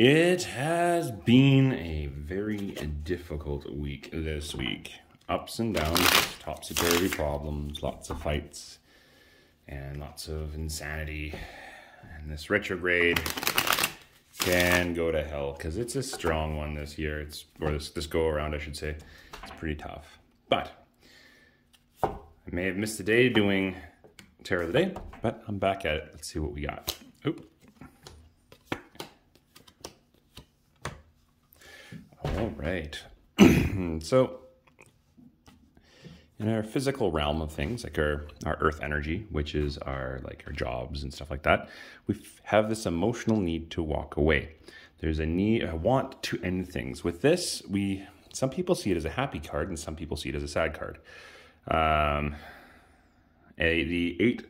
It has been a very difficult week this week. Ups and downs, topsy-turvy problems, lots of fights, and lots of insanity. And this retrograde can go to hell because it's a strong one this year. This go around, I should say. It's pretty tough. But I may have missed a day doing Tarot of the Day, but I'm back at it. Let's see what we got. Oop. All right. So in our physical realm of things, like our earth energy, which is our jobs and stuff like that, we have this emotional need to walk away. There's a want to end things. With this, some people see it as a happy card and some people see it as a sad card. The 8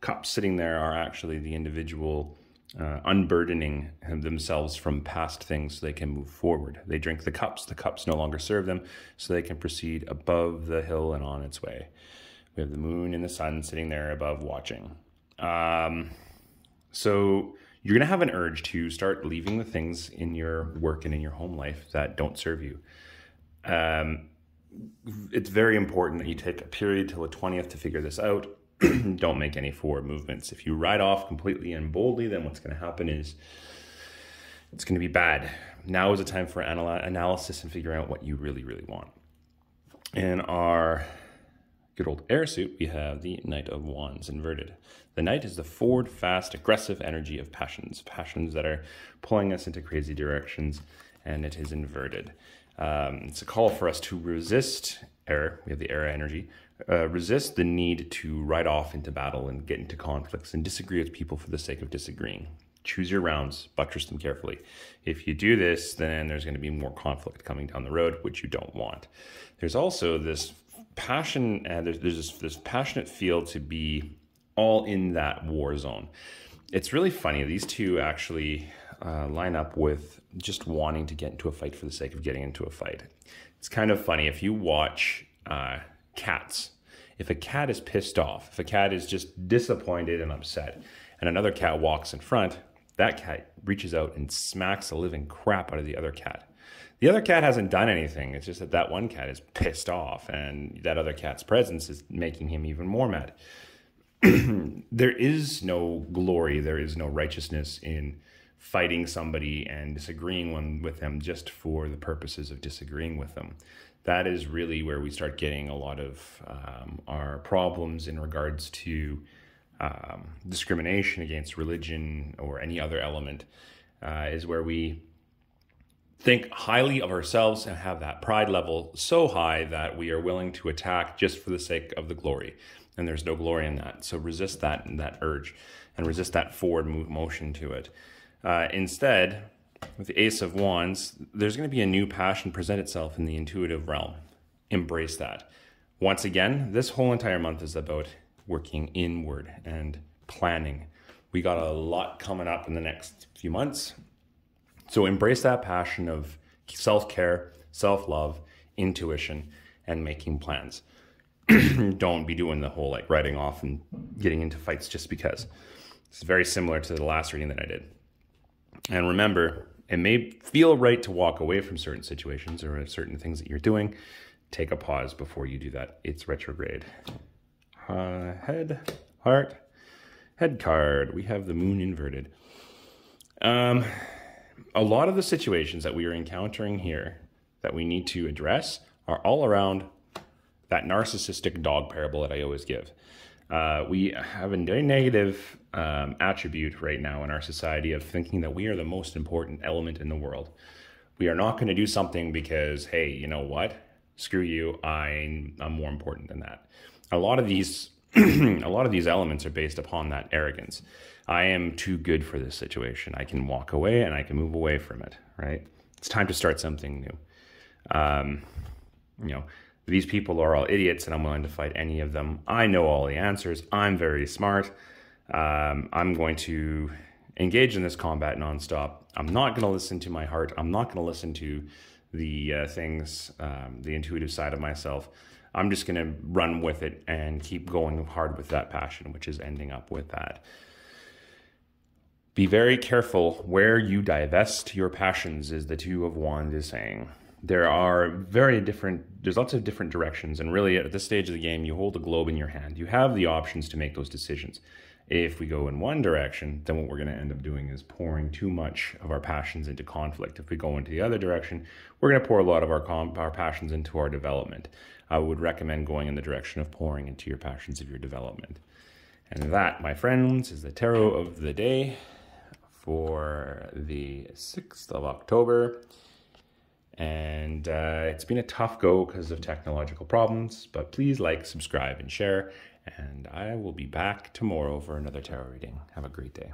cups sitting there are actually the individual unburdening themselves from past things so they can move forward. They drink the cups no longer serve them, so they can proceed above the hill and on its way. We have the moon and the sun sitting there above watching. So you're going to have an urge to start leaving the things in your work and in your home life that don't serve you. It's very important that you take a period till the 20th to figure this out. Don't make any forward movements. If you ride off completely and boldly, then what's going to happen is it's going to be bad. Now is the time for analysis and figuring out what you really, really want. In our good old air suit, we have the Knight of Wands inverted. The Knight is the forward, fast, aggressive energy of passions that are pulling us into crazy directions, and it is inverted. It's a call for us to resist error. We have the air energy. Resist the need to ride off into battle and get into conflicts and disagree with people for the sake of disagreeing. Choose your rounds, buttress them carefully. If you do this, then there's going to be more conflict coming down the road, which you don't want. There's also this passion, there's this passionate feel to be all in that war zone. It's really funny. These two actually line up with just wanting to get into a fight for the sake of getting into a fight. It's kind of funny if you watch cats. If a cat is pissed off, if a cat is just disappointed and upset, and another cat walks in front, that cat reaches out and smacks the living crap out of the other cat. The other cat hasn't done anything. It's just that one cat is pissed off, and that other cat's presence is making him even more mad. There is no glory, there is no righteousness in fighting somebody and disagreeing with them just for the purposes of disagreeing with them. That is really where we start getting a lot of our problems in regards to discrimination against religion or any other element, is where we think highly of ourselves and have that pride level so high that we are willing to attack just for the sake of the glory. And there's no glory in that. So resist that urge and resist that forward motion to it. Instead, with the Ace of Wands, there's going to be a new passion present itself in the intuitive realm. Embrace that. Once again, this whole entire month is about working inward and planning. We got a lot coming up in the next few months. So embrace that passion of self-care, self-love, intuition, and making plans. Don't be doing the whole riding off and getting into fights just because. It's very similar to the last reading that I did. And remember, it may feel right to walk away from certain situations or certain things that you're doing. Take a pause before you do that. It's retrograde. Head, heart, head card. We have the moon inverted. A lot of the situations that we are encountering here that we need to address are all around that narcissistic dog parable that I always give. We have a very negative attribute right now in our society of thinking that we are the most important element in the world. We are not going to do something because, hey, you know what? Screw you. I'm more important than that. A lot of these elements are based upon that arrogance. I am too good for this situation. I can walk away and I can move away from it, right? It's time to start something new. These people are all idiots and I'm willing to fight any of them. I know all the answers. I'm very smart. I'm going to engage in this combat nonstop. I'm not going to listen to my heart. I'm not going to listen to the the intuitive side of myself. I'm just going to run with it and keep going hard with that passion, which is ending up with that. Be very careful where you divest your passions, as the Two of Wands is saying. There's lots of different directions, and really at this stage of the game, you hold a globe in your hand. You have the options to make those decisions. If we go in one direction, then what we're going to end up doing is pouring too much of our passions into conflict. If we go into the other direction, we're going to pour a lot of our passions into our development. I would recommend going in the direction of pouring into your passions of your development. And that, my friends, is the tarot of the day for the 6th of October. And it's been a tough go because of technological problems, but please like, subscribe, and share. And I will be back tomorrow for another tarot reading. Have a great day.